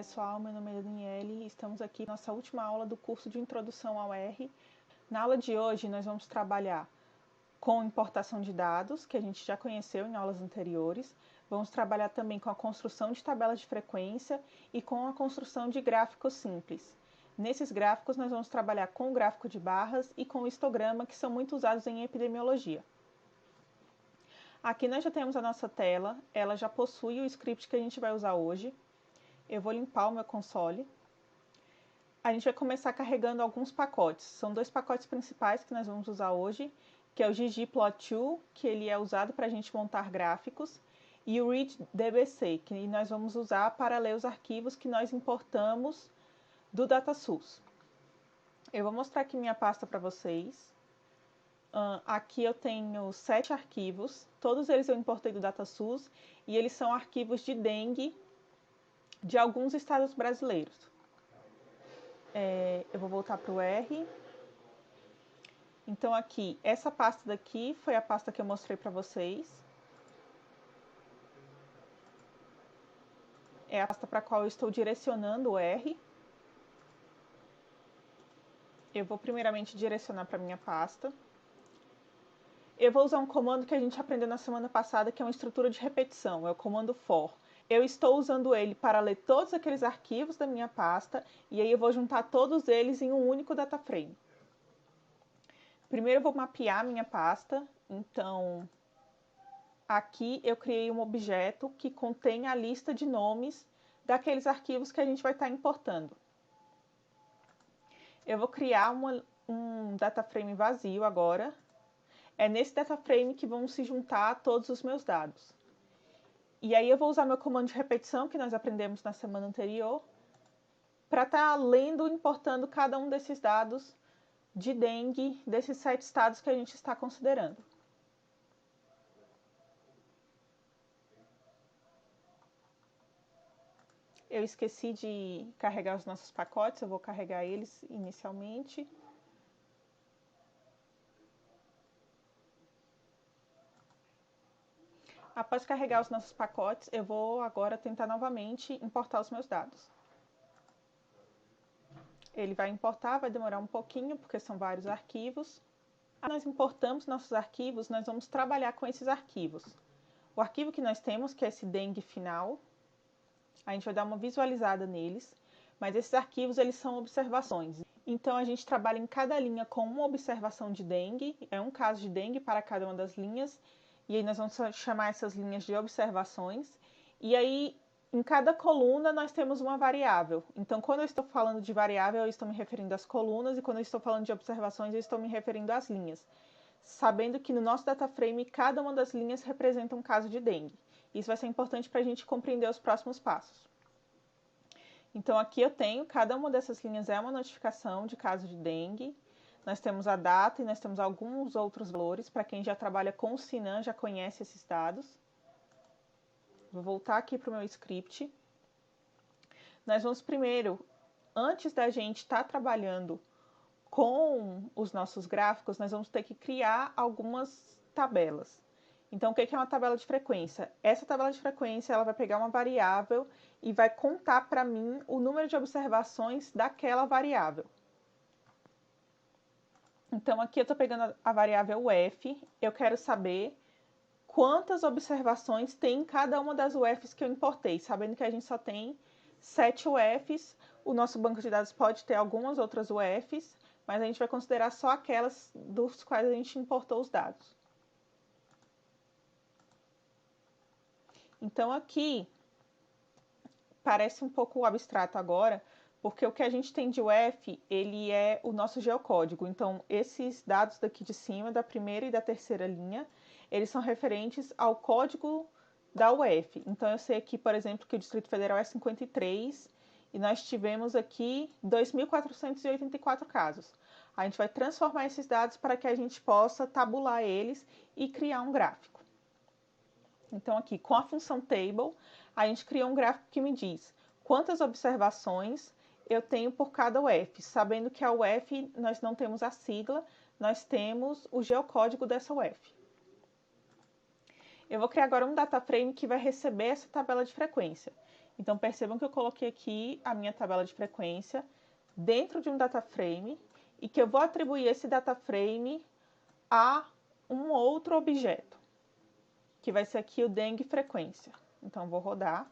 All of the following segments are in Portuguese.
pessoal, meu nome é Daniele e estamos aqui na nossa última aula do curso de Introdução ao R. Na aula de hoje nós vamos trabalhar com importação de dados, que a gente já conheceu em aulas anteriores. Vamos trabalhar também com a construção de tabelas de frequência e com a construção de gráficos simples. Nesses gráficos nós vamos trabalhar com o gráfico de barras e com o histograma, que são muito usados em epidemiologia. Aqui nós já temos a nossa tela, ela já possui o script que a gente vai usar hoje. Eu vou limpar o meu console. A gente vai começar carregando alguns pacotes. São dois pacotes principais que nós vamos usar hoje, que é o ggplot2, que ele é usado para a gente montar gráficos, e o readdbc, que nós vamos usar para ler os arquivos que nós importamos do DataSource. Eu vou mostrar aqui minha pasta para vocês. Aqui eu tenho 7 arquivos, todos eles eu importei do DataSource, e eles são arquivos de dengue de alguns estados brasileiros. Eu vou voltar para o R. Então aqui, essa pasta daqui foi a pasta que eu mostrei para vocês. É a pasta para a qual eu estou direcionando o R. Eu vou primeiramente direcionar para a minha pasta. Eu vou usar um comando que a gente aprendeu na semana passada, que é uma estrutura de repetição, é o comando for. Eu estou usando ele para ler todos aqueles arquivos da minha pasta, e aí eu vou juntar todos eles em um único data frame. Primeiro eu vou mapear a minha pasta, então aqui eu criei um objeto que contém a lista de nomes daqueles arquivos que a gente vai estar importando. Eu vou criar um data frame vazio agora. É nesse data frame que vão se juntar todos os meus dados. E aí eu vou usar meu comando de repetição, que nós aprendemos na semana anterior, para estar lendo e importando cada um desses dados de dengue, desses 7 estados que a gente está considerando. Eu esqueci de carregar os nossos pacotes, eu vou carregar eles inicialmente. Após carregar os nossos pacotes, eu vou agora tentar novamente importar os meus dados. Ele vai importar, vai demorar um pouquinho, porque são vários arquivos. Nós importamos nossos arquivos, nós vamos trabalhar com esses arquivos. O arquivo que nós temos, que é esse dengue final, a gente vai dar uma visualizada neles, mas esses arquivos eles são observações. Então a gente trabalha em cada linha com uma observação de dengue, é um caso de dengue para cada uma das linhas, e aí nós vamos chamar essas linhas de observações, e aí em cada coluna nós temos uma variável. Então quando eu estou falando de variável, eu estou me referindo às colunas, e quando eu estou falando de observações, eu estou me referindo às linhas, sabendo que no nosso data frame cada uma das linhas representa um caso de dengue. Isso vai ser importante para a gente compreender os próximos passos. Então aqui eu tenho, cada uma dessas linhas é uma notificação de caso de dengue. Nós temos a data e nós temos alguns outros valores. Para quem já trabalha com o Sinan, já conhece esses dados. Vou voltar aqui para o meu script. Nós vamos primeiro, antes da gente estar trabalhando com os nossos gráficos, nós vamos ter que criar algumas tabelas. Então, o que é uma tabela de frequência? Essa tabela de frequência ela vai pegar uma variável e vai contar para mim o número de observações daquela variável. Então, aqui eu estou pegando a variável UF, eu quero saber quantas observações tem em cada uma das UFs que eu importei, sabendo que a gente só tem 7 UFs, o nosso banco de dados pode ter algumas outras UFs, mas a gente vai considerar só aquelas dos quais a gente importou os dados. Então aqui parece um pouco abstrato agora, porque o que a gente tem de UF, ele é o nosso geocódigo. Então esses dados daqui de cima, da primeira e da terceira linha, eles são referentes ao código da UF. Então eu sei aqui, por exemplo, que o Distrito Federal é 53 e nós tivemos aqui 2.484 casos. A gente vai transformar esses dados para que a gente possa tabular eles e criar um gráfico. Então aqui, com a função table, a gente cria um gráfico que me diz quantas observações eu tenho por cada UF, sabendo que a UF nós não temos a sigla, nós temos o geocódigo dessa UF. Eu vou criar agora um data frame que vai receber essa tabela de frequência. Então, percebam que eu coloquei aqui a minha tabela de frequência dentro de um data frame e que eu vou atribuir esse data frame a um outro objeto, que vai ser aqui o dengue frequência. Então, vou rodar.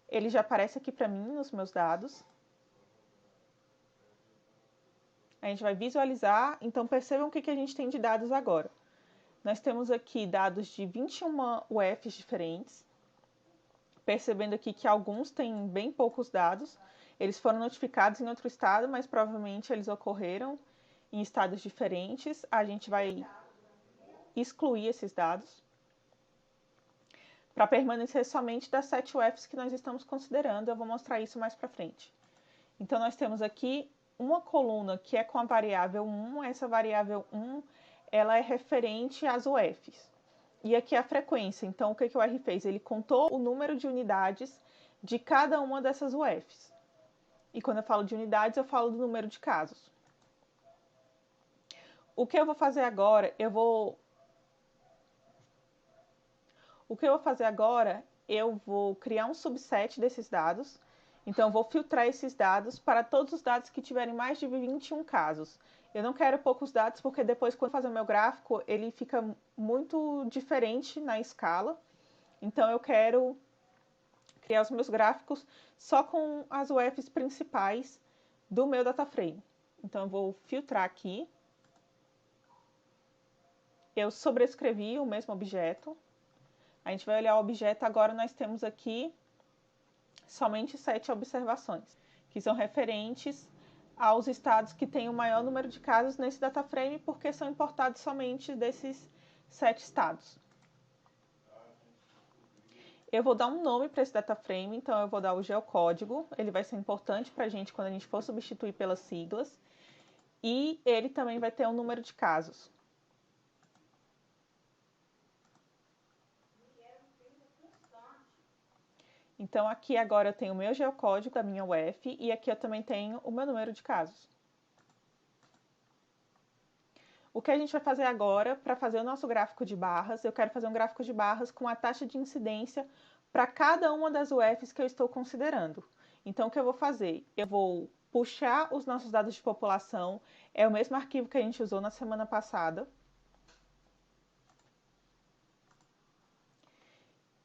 Ele já aparece aqui para mim nos meus dados. A gente vai visualizar. Então, percebam o que a gente tem de dados agora. Nós temos aqui dados de 21 UFs diferentes. Percebendo aqui que alguns têm bem poucos dados. Eles foram notificados em outro estado, mas provavelmente eles ocorreram em estados diferentes. A gente vai excluir esses dados para permanecer somente das 7 UFs que nós estamos considerando. Eu vou mostrar isso mais para frente. Então, nós temos aqui uma coluna que é com a variável 1. Essa variável 1 ela é referente às UFs. E aqui a frequência. Então, o que o R fez? Ele contou o número de unidades de cada uma dessas UFs. E quando eu falo de unidades, eu falo do número de casos. O que eu vou fazer agora? Eu vou criar um subset desses dados. Então, eu vou filtrar esses dados para todos os dados que tiverem mais de 21 casos. Eu não quero poucos dados, porque depois, quando eu fazer o meu gráfico, ele fica muito diferente na escala. Então, eu quero criar os meus gráficos só com as UFs principais do meu data frame. Então, eu vou filtrar aqui. Eu sobrescrevi o mesmo objeto. A gente vai olhar o objeto, agora nós temos aqui somente 7 observações, que são referentes aos estados que têm o maior número de casos nesse data frame, porque são importados somente desses 7 estados. Eu vou dar um nome para esse data frame, então eu vou dar o geocódigo, ele vai ser importante para a gente quando a gente for substituir pelas siglas, e ele também vai ter um número de casos. Então, aqui agora eu tenho o meu geocódigo da minha UF e aqui eu também tenho o meu número de casos. O que a gente vai fazer agora, para fazer o nosso gráfico de barras, eu quero fazer um gráfico de barras com a taxa de incidência para cada uma das UFs que eu estou considerando. Então, o que eu vou fazer? Eu vou puxar os nossos dados de população, é o mesmo arquivo que a gente usou na semana passada.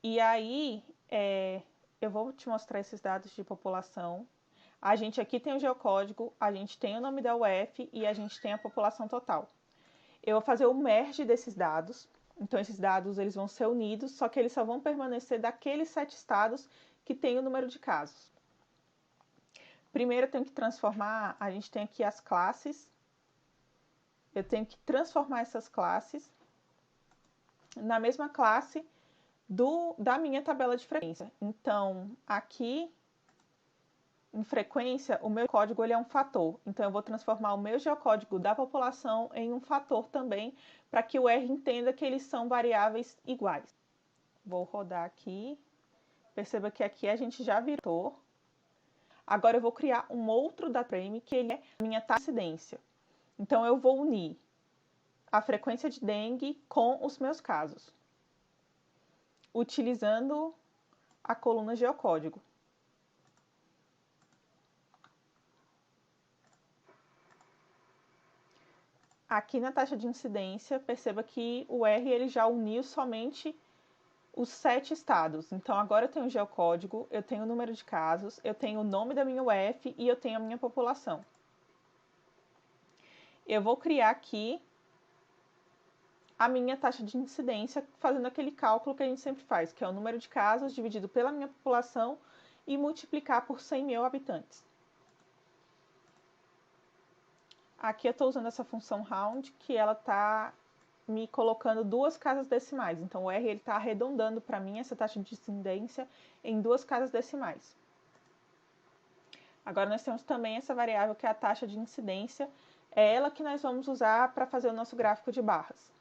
E aí, eu vou te mostrar esses dados de população. A gente aqui tem o geocódigo, a gente tem o nome da UF e a gente tem a população total. Eu vou fazer o merge desses dados. Então, esses dados eles vão ser unidos, só que eles só vão permanecer daqueles 7 estados que tem o número de casos. Primeiro, eu tenho que transformar, a gente tem aqui as classes. Eu tenho que transformar essas classes na mesma classe da minha tabela de frequência. Então, aqui em frequência, o meu código ele é um fator. Então, eu vou transformar o meu geocódigo da população em um fator também, para que o R entenda que eles são variáveis iguais. Vou rodar aqui. Perceba que aqui a gente já virou. Agora, eu vou criar um outro data frame, que ele é a minha taxa de incidência. Então, eu vou unir a frequência de dengue com os meus casos, utilizando a coluna geocódigo. Aqui na taxa de incidência, perceba que o R ele já uniu somente os 7 estados. Então, agora eu tenho o geocódigo, eu tenho o número de casos, eu tenho o nome da minha UF e eu tenho a minha população. Eu vou criar aqui a minha taxa de incidência, fazendo aquele cálculo que a gente sempre faz, que é o número de casos dividido pela minha população e multiplicar por 100 mil habitantes. Aqui eu estou usando essa função round, que ela está me colocando 2 casas decimais. Então, o R está arredondando para mim essa taxa de incidência em 2 casas decimais. Agora, nós temos também essa variável que é a taxa de incidência. É ela que nós vamos usar para fazer o nosso gráfico de barras.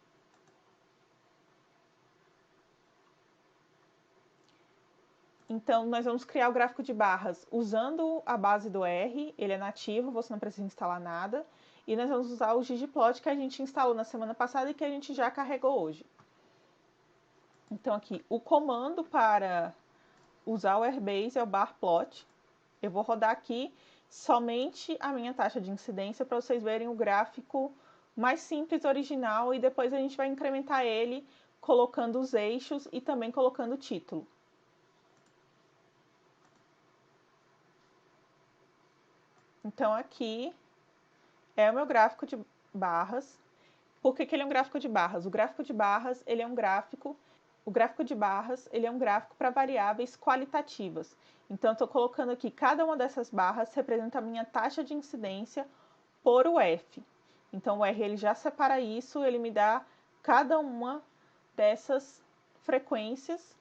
Então, nós vamos criar o gráfico de barras usando a base do R. Ele é nativo, você não precisa instalar nada. E nós vamos usar o ggplot que a gente instalou na semana passada e que a gente já carregou hoje. Então, aqui, o comando para usar o Airbase, é o bar plot. Eu vou rodar aqui somente a minha taxa de incidência para vocês verem o gráfico mais simples, original, e depois a gente vai incrementar ele colocando os eixos e também colocando o título. Então aqui é o meu gráfico de barras. Por que ele é um gráfico de barras? O gráfico de barras, ele é um gráfico para variáveis qualitativas. Então, estou colocando aqui, cada uma dessas barras representa a minha taxa de incidência por o F. Então, o R ele já separa isso, ele me dá cada uma dessas frequências,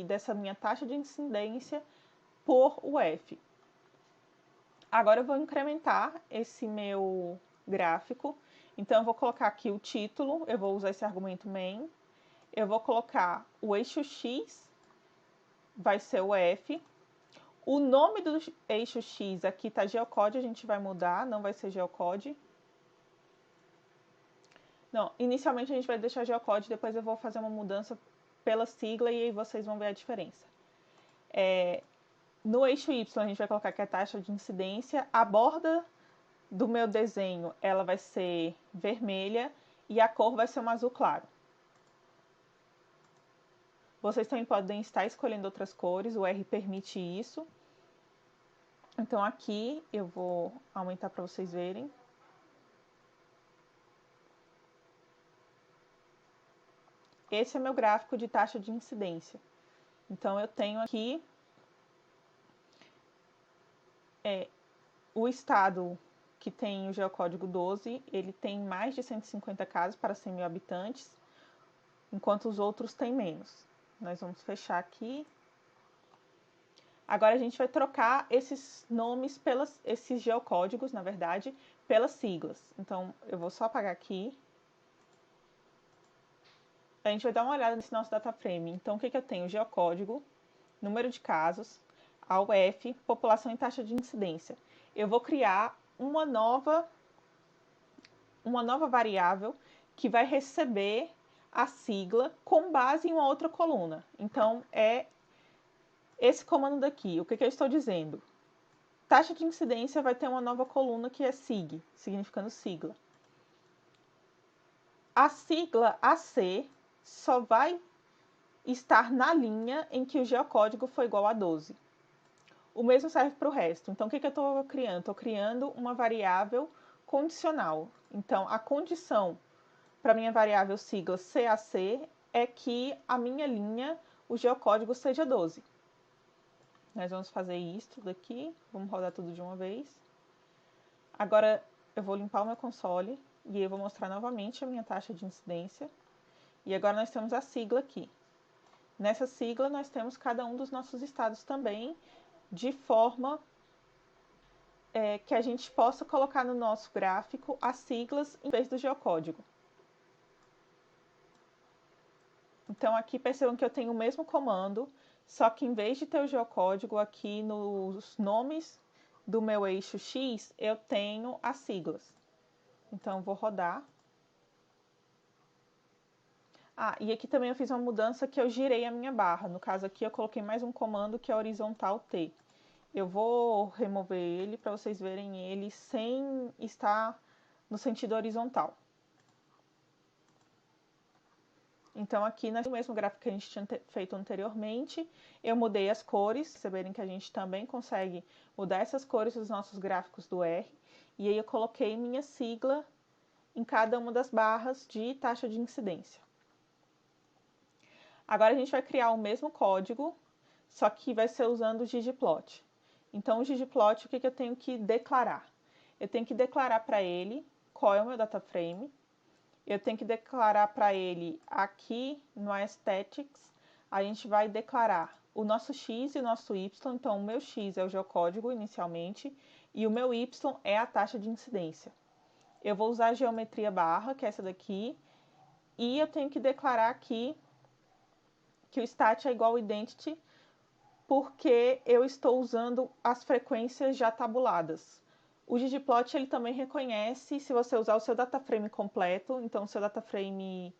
dessa minha taxa de incidência por o F. Agora, eu vou incrementar esse meu gráfico. Então, eu vou colocar aqui o título, eu vou usar esse argumento main. Eu vou colocar o eixo X, vai ser o F. O nome do eixo X aqui está geocode, a gente vai mudar, não vai ser geocode. Não, inicialmente a gente vai deixar geocode, depois eu vou fazer uma mudança pela sigla e aí vocês vão ver a diferença. No eixo Y a gente vai colocar que é a taxa de incidência, a borda do meu desenho ela vai ser vermelha e a cor vai ser um azul claro. Vocês também podem estar escolhendo outras cores, o R permite isso. Então aqui eu vou aumentar para vocês verem. Esse é meu gráfico de taxa de incidência. Então eu tenho aqui o estado que tem o geocódigo 12, ele tem mais de 150 casos para 100 mil habitantes, enquanto os outros têm menos. Nós vamos fechar aqui. Agora a gente vai trocar esses nomes, esses geocódigos, na verdade, pelas siglas. Então, eu vou só apagar aqui. A gente vai dar uma olhada nesse nosso data frame. Então, o que eu tenho? Geocódigo, número de casos, a UF, população e taxa de incidência. Eu vou criar uma nova variável que vai receber a sigla com base em uma outra coluna. Então, é esse comando daqui. O que eu estou dizendo? Taxa de incidência vai ter uma nova coluna que é SIG, significando sigla. A sigla AC só vai estar na linha em que o geocódigo for igual a 12. O mesmo serve para o resto. Então, o que eu estou criando? Estou criando uma variável condicional. Então, a condição para minha variável sigla CAC é que a minha linha, o geocódigo seja 12. Nós vamos fazer isso daqui, vamos rodar tudo de uma vez. Agora eu vou limpar o meu console e eu vou mostrar novamente a minha taxa de incidência. E agora nós temos a sigla aqui. Nessa sigla nós temos cada um dos nossos estados também, de forma que a gente possa colocar no nosso gráfico as siglas em vez do geocódigo. Então aqui percebam que eu tenho o mesmo comando, só que em vez de ter o geocódigo aqui nos nomes do meu eixo X, eu tenho as siglas. Então, eu vou rodar. E aqui também eu fiz uma mudança que eu girei a minha barra. No caso aqui, eu coloquei mais um comando que é horizontal T. Eu vou remover ele para vocês verem ele sem estar no sentido horizontal. Então, aqui no mesmo gráfico que a gente tinha feito anteriormente, eu mudei as cores, perceberem que a gente também consegue mudar essas cores dos nossos gráficos do R, e aí eu coloquei minha sigla em cada uma das barras de taxa de incidência. Agora a gente vai criar o mesmo código, só que vai ser usando o ggplot. Então, o ggplot, o que eu tenho que declarar? Eu tenho que declarar para ele qual é o meu data frame. Eu tenho que declarar para ele aqui no aesthetics, a gente vai declarar o nosso x e o nosso y. Então, o meu x é o geocódigo inicialmente e o meu y é a taxa de incidência. Eu vou usar a geometria barra, que é essa daqui, e eu tenho que declarar aqui que o stat é igual ao identity, porque eu estou usando as frequências já tabuladas. O ggplot ele também reconhece se você usar o seu data frame completo. Então, o seu data frame,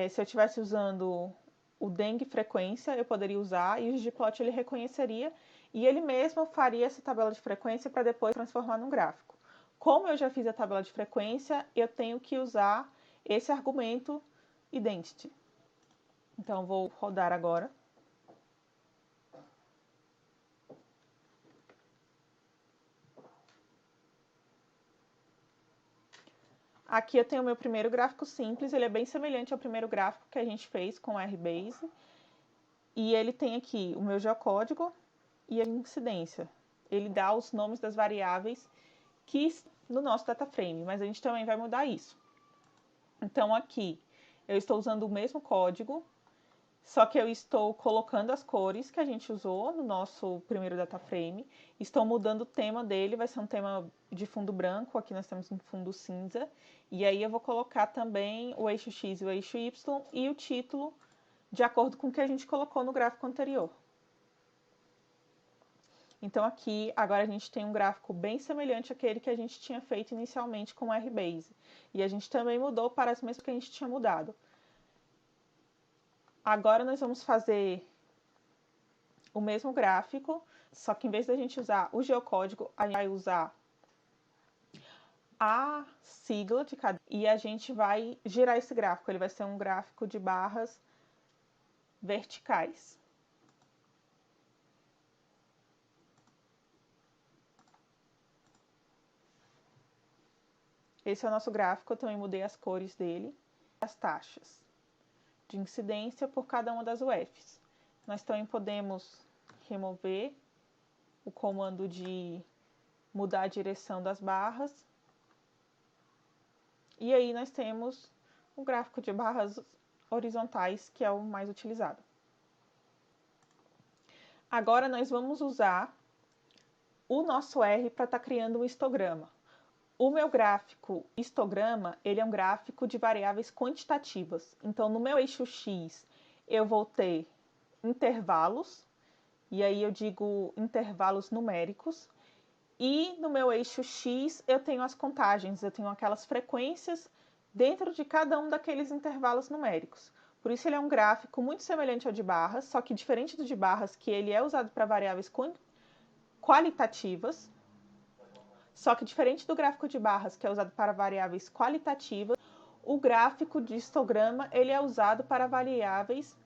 se eu estivesse usando o dengue frequência eu poderia usar e o ggplot ele reconheceria e ele mesmo faria essa tabela de frequência para depois transformar num gráfico. Como eu já fiz a tabela de frequência, eu tenho que usar esse argumento identity. Então, vou rodar agora. Aqui eu tenho o meu primeiro gráfico simples, ele é bem semelhante ao primeiro gráfico que a gente fez com o RBase. E ele tem aqui o meu geocódigo e a incidência. Ele dá os nomes das variáveis que no nosso DataFrame, mas a gente também vai mudar isso. Então aqui eu estou usando o mesmo código, só que eu estou colocando as cores que a gente usou no nosso primeiro DataFrame. Estou mudando o tema dele, vai ser um tema de fundo branco, aqui nós temos um fundo cinza. E aí eu vou colocar também o eixo X e o eixo Y e o título de acordo com o que a gente colocou no gráfico anterior. Então aqui, agora a gente tem um gráfico bem semelhante àquele que a gente tinha feito inicialmente com o RBase. E a gente também mudou para as mesmas que a gente tinha mudado. Agora nós vamos fazer o mesmo gráfico, só que em vez da gente usar o geocódigo, a gente vai usar a sigla de cada... E a gente vai girar esse gráfico. Ele vai ser um gráfico de barras verticais. Esse é o nosso gráfico, eu também mudei as cores dele, as taxas de incidência por cada uma das UFs. Nós também podemos remover o comando de mudar a direção das barras. E aí nós temos um gráfico de barras horizontais, que é o mais utilizado. Agora nós vamos usar o nosso R para estar criando um histograma. O meu gráfico histograma, ele é um gráfico de variáveis quantitativas. Então, no meu eixo X, eu vou ter intervalos, e aí eu digo intervalos numéricos. E no meu eixo X, eu tenho as contagens, eu tenho aquelas frequências dentro de cada um daqueles intervalos numéricos. Por isso, ele é um gráfico muito semelhante ao de barras, só que diferente do de barras, que ele é usado para variáveis qualitativas. Só que diferente do gráfico de barras, que é usado para variáveis qualitativas, o gráfico de histograma ele é usado para variáveis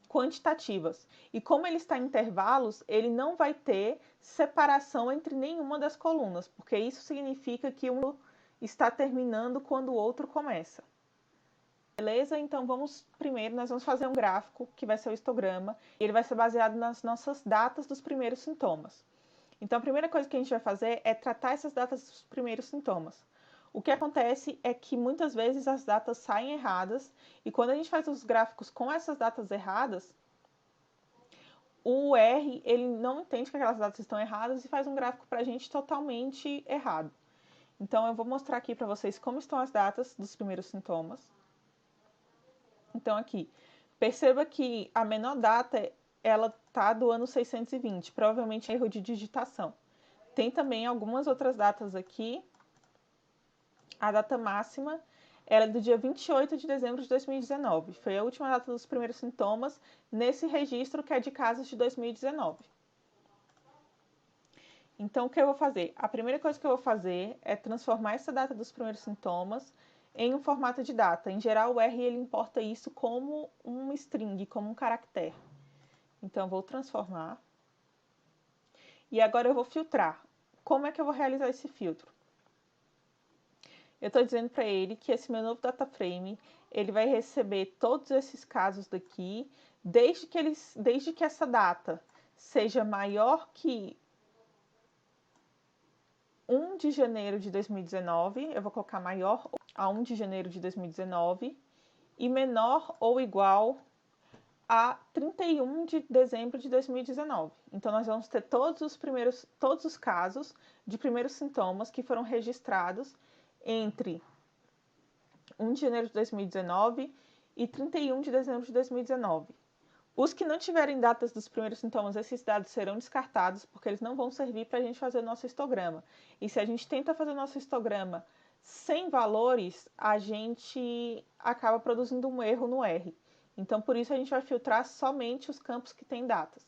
quantitativas. E como ele está em intervalos, ele não vai ter separação entre nenhuma das colunas, porque isso significa que um está terminando quando o outro começa. Beleza? Então nós vamos fazer um gráfico que vai ser o histograma, e ele vai ser baseado nas nossas datas dos primeiros sintomas. Então, a primeira coisa que a gente vai fazer é tratar essas datas dos primeiros sintomas. O que acontece é que muitas vezes as datas saem erradas e quando a gente faz os gráficos com essas datas erradas, o R ele não entende que aquelas datas estão erradas e faz um gráfico para a gente totalmente errado. Então, eu vou mostrar aqui para vocês como estão as datas dos primeiros sintomas. Então, aqui, perceba que a menor data ela tá do ano 620, provavelmente erro de digitação. Tem também algumas outras datas aqui. A data máxima era do dia 28 de dezembro de 2019. Foi a última data dos primeiros sintomas nesse registro que é de casos de 2019. Então, o que eu vou fazer? A primeira coisa que eu vou fazer é transformar essa data dos primeiros sintomas em um formato de data. Em geral, o R ele importa isso como um string, como um caractere. Então, eu vou transformar. E agora eu vou filtrar. Como é que eu vou realizar esse filtro? Eu estou dizendo para ele que esse meu novo DataFrame, ele vai receber todos esses casos daqui, desde que essa data seja maior que 1 de janeiro de 2019, eu vou colocar maior a 1 de janeiro de 2019, e menor ou igual a 31 de dezembro de 2019. Então, nós vamos ter todos os casos de primeiros sintomas que foram registrados entre 1 de janeiro de 2019 e 31 de dezembro de 2019. Os que não tiverem datas dos primeiros sintomas, esses dados serão descartados, porque eles não vão servir para a gente fazer o nosso histograma. E se a gente tenta fazer o nosso histograma sem valores, a gente acaba produzindo um erro no R. Então, por isso a gente vai filtrar somente os campos que têm datas.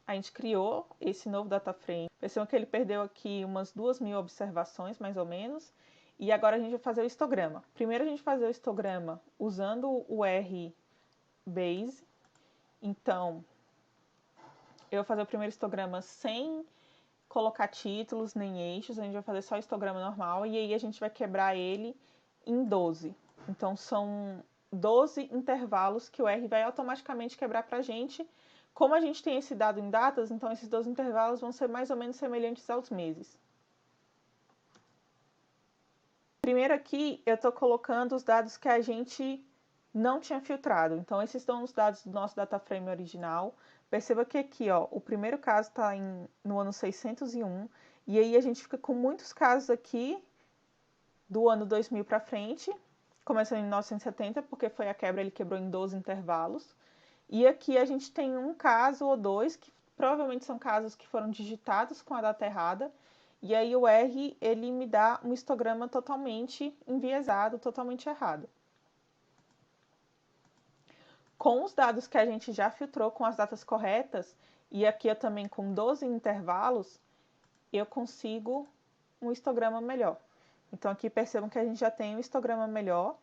A gente criou esse novo data frame. Percebam que ele perdeu aqui umas 2.000 observações, mais ou menos. E agora a gente vai fazer o histograma. Primeiro a gente vai fazer o histograma usando o RBase. Então, eu vou fazer o primeiro histograma sem colocar títulos nem eixos. A gente vai fazer só o histograma normal. E aí a gente vai quebrar ele em 12. Então, são 12 intervalos que o R vai automaticamente quebrar para a gente. Como a gente tem esse dado em datas, então esses 12 intervalos vão ser mais ou menos semelhantes aos meses. Primeiro aqui, eu estou colocando os dados que a gente não tinha filtrado. Então, esses são os dados do nosso data frame original. Perceba que aqui, ó, o primeiro caso está no ano 601. E aí a gente fica com muitos casos aqui do ano 2000 para frente, começando em 1970, porque foi a quebra, ele quebrou em 12 intervalos. E aqui a gente tem um caso ou dois, que provavelmente são casos que foram digitados com a data errada. E aí o R, ele me dá um histograma totalmente enviesado, totalmente errado. Com os dados que a gente já filtrou com as datas corretas, e aqui eu também com 12 intervalos, eu consigo um histograma melhor. Então aqui percebam que a gente já tem um histograma melhor.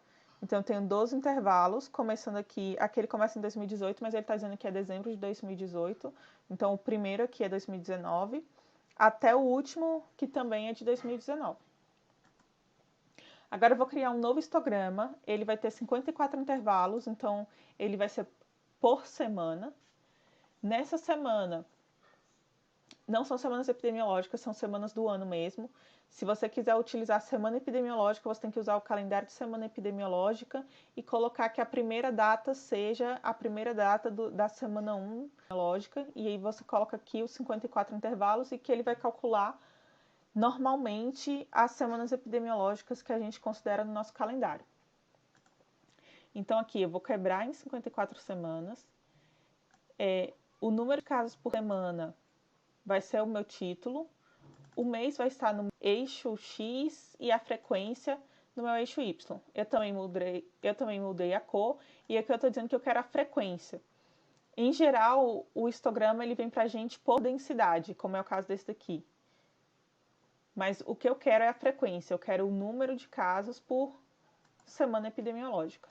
Então eu tenho 12 intervalos, começando aqui, ele começa em 2018, mas ele está dizendo que é dezembro de 2018. Então o primeiro aqui é 2019, até o último, que também é de 2019. Agora eu vou criar um novo histograma, ele vai ter 54 intervalos, então ele vai ser por semana. Nessa semana, não são semanas epidemiológicas, são semanas do ano mesmo. Se você quiser utilizar a semana epidemiológica, você tem que usar o calendário de semana epidemiológica e colocar que a primeira data seja a primeira data da semana 1 epidemiológica. E aí você coloca aqui os 54 intervalos e que ele vai calcular normalmente as semanas epidemiológicas que a gente considera no nosso calendário. Então aqui eu vou quebrar em 54 semanas. O número de casos por semana vai ser o meu título. O mês vai estar no eixo X e a frequência no meu eixo Y. Eu também mudei a cor e aqui eu estou dizendo que eu quero a frequência. Em geral, o histograma ele vem para a gente por densidade, como é o caso desse daqui. Mas o que eu quero é a frequência, eu quero o número de casos por semana epidemiológica.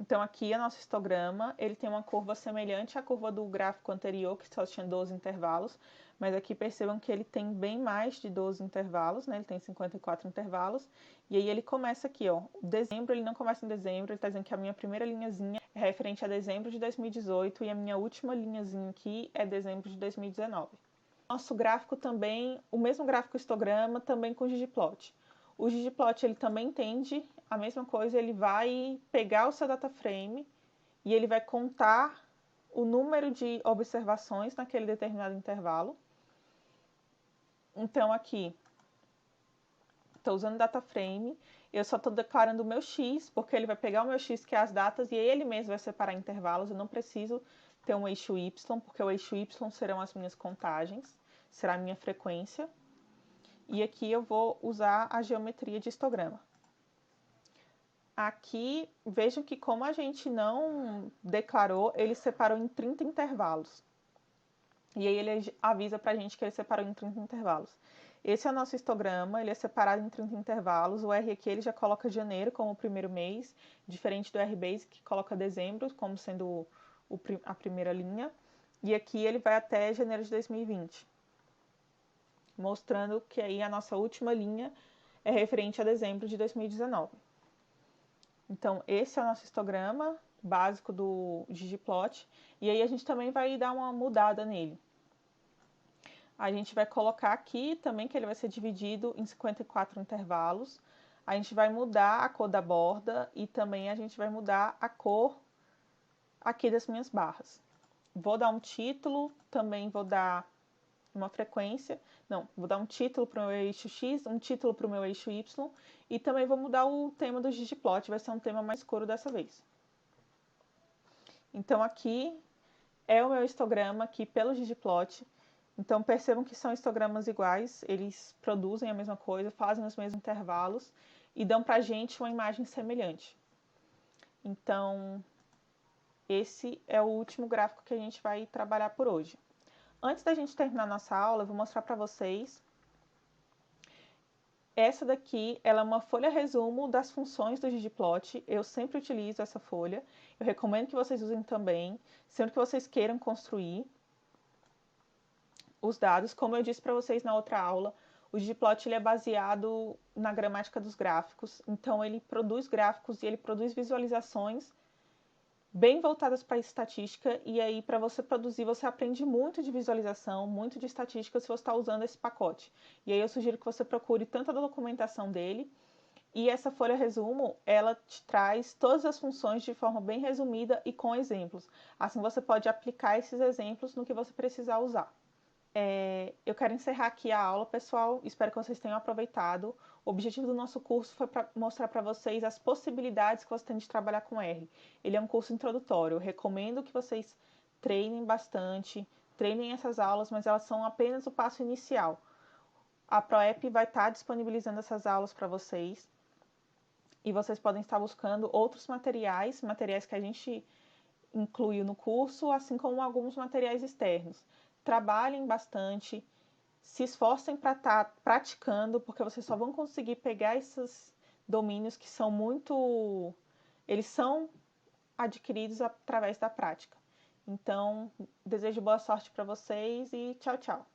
Então aqui é nosso histograma, ele tem uma curva semelhante à curva do gráfico anterior, que só tinha 12 intervalos, mas aqui percebam que ele tem bem mais de 12 intervalos, né? Ele tem 54 intervalos, e aí ele começa aqui, ó, dezembro, ele não começa em dezembro, ele está dizendo que a minha primeira linhazinha é referente a dezembro de 2018 e a minha última linhazinha aqui é dezembro de 2019. Nosso gráfico também, o mesmo gráfico histograma, também com ggplot. O ggplot ele também entende a mesma coisa, ele vai pegar o seu data frame e ele vai contar o número de observações naquele determinado intervalo. Então aqui, estou usando data frame, eu só estou declarando o meu x, porque ele vai pegar o meu x, que é as datas, e ele mesmo vai separar intervalos, eu não preciso ter um eixo y, porque o eixo y serão as minhas contagens, será a minha frequência. E aqui eu vou usar a geometria de histograma. Aqui, vejam que como a gente não declarou, ele separou em 30 intervalos. E aí ele avisa pra gente que ele separou em 30 intervalos. Esse é o nosso histograma, ele é separado em 30 intervalos. O R aqui ele já coloca janeiro como o primeiro mês, diferente do RBase que coloca dezembro como sendo a primeira linha. E aqui ele vai até janeiro de 2020. Mostrando que aí a nossa última linha é referente a dezembro de 2019. Então, esse é o nosso histograma básico do ggplot, e aí a gente também vai dar uma mudada nele. A gente vai colocar aqui também que ele vai ser dividido em 54 intervalos. A gente vai mudar a cor da borda e também a gente vai mudar a cor aqui das minhas barras. Vou dar um título, também vou dar uma frequência, vou dar um título para o meu eixo X, um título para o meu eixo Y e também vou mudar o tema do ggplot, vai ser um tema mais escuro dessa vez. Então aqui é o meu histograma aqui pelo ggplot Então percebam que são histogramas iguais, eles produzem a mesma coisa, fazem os mesmos intervalos e dão para a gente uma imagem semelhante. Então, esse é o último gráfico que a gente vai trabalhar por hoje. Antes da gente terminar nossa aula, eu vou mostrar para vocês. Essa daqui, ela é uma folha resumo das funções do ggplot. Eu sempre utilizo essa folha. Eu recomendo que vocês usem também, sempre que vocês queiram construir os dados. Como eu disse para vocês na outra aula, o ggplot ele é baseado na gramática dos gráficos. Então, ele produz gráficos e ele produz visualizações bem voltadas para a estatística, e aí para você produzir, você aprende muito de visualização, muito de estatística se você está usando esse pacote. E aí eu sugiro que você procure tanto a documentação dele, e essa folha resumo, ela te traz todas as funções de forma bem resumida e com exemplos. Assim você pode aplicar esses exemplos no que você precisar usar. Eu quero encerrar aqui a aula, pessoal. Espero que vocês tenham aproveitado. O objetivo do nosso curso foi para mostrar para vocês as possibilidades que você tem de trabalhar com R. Ele é um curso introdutório. Eu recomendo que vocês treinem bastante, treinem essas aulas, mas elas são apenas o passo inicial. A ProEP vai estar disponibilizando essas aulas para vocês e vocês podem estar buscando outros materiais que a gente incluiu no curso, assim como alguns materiais externos. Trabalhem bastante, se esforcem para estar praticando, porque vocês só vão conseguir pegar esses domínios que são muito... Eles são adquiridos através da prática. Então, desejo boa sorte para vocês e tchau, tchau.